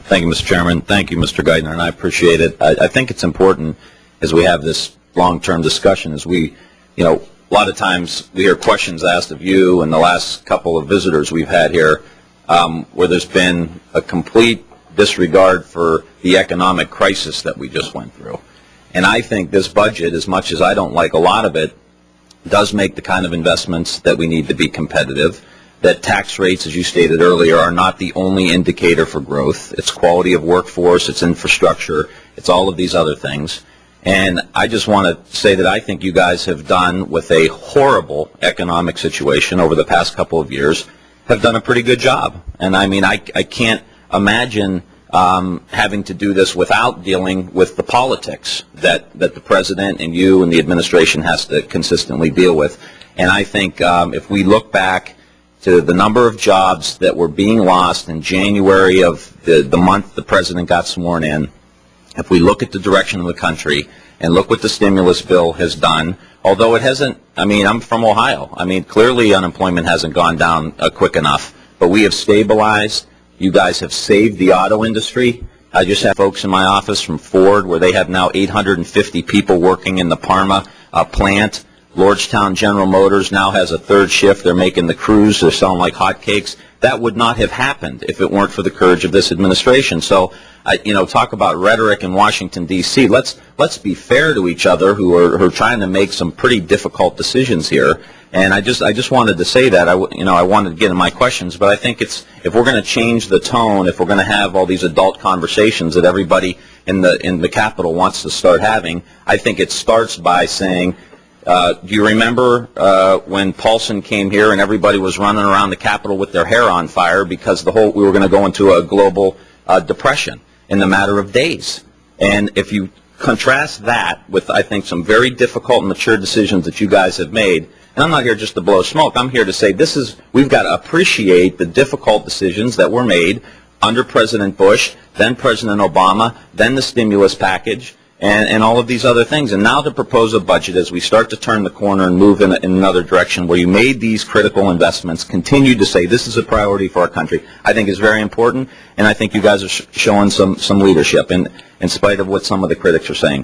Thank you, Mr. Chairman. Thank you, Mr. Geithner, and I appreciate it. I think it's important as we have this long-term discussion, as we, a lot of times we hear questions asked of you and the last couple of visitors we've had here where there's been a complete disregard for the economic crisis that we just went through. And I think this budget, as much as I don't like a lot of it, does make the kind of investments that we need to be competitive, that tax rates, as you stated earlier, are not the only indicator for growth. It's quality of workforce, it's infrastructure, it's all of these other things. And I just want to say that I think you guys have done, with a horrible economic situation over the past couple of years, have done a pretty good job. And I mean, I can't imagine having to do this without dealing with the politics that the President and you and the administration has to consistently deal with. And I think if we look back to the number of jobs that were being lost in January of the month the President got sworn in, if we look at the direction of the country and look what the stimulus bill has done, although it hasn't, I mean, I'm from Ohio. I mean, clearly unemployment hasn't gone down quick enough, but we have stabilized. You guys have saved the auto industry. I just have folks in my office from Ford where they have now 850 people working in the Parma plant. Lordstown General Motors now has a third shift. They're making the crews. They're selling like hotcakes. That would not have happened if it weren't for the courage of this administration. So, talk about rhetoric in Washington, D.C. Let's be fair to each other who are trying to make some pretty difficult decisions here. And I just wanted to say that. I wanted to get in my questions, but I think if we're going to change the tone, if we're going to have all these adult conversations that everybody in the Capitol wants to start having, I think it starts by saying, do you remember when Paulson came here and everybody was running around the Capitol with their hair on fire because we were going to go into a global depression in the matter of days? And if you contrast that with, I think, some very difficult and mature decisions that you guys have made, and I'm not here just to blow smoke, I'm here to say we've got to appreciate the difficult decisions that were made under President Bush, then President Obama, then the stimulus package, and all of these other things. And now to propose a budget as we start to turn the corner and move in another direction where you made these critical investments, continue to say this is a priority for our country, I think is very important. And I think you guys are showing some leadership in spite of what some of the critics are saying.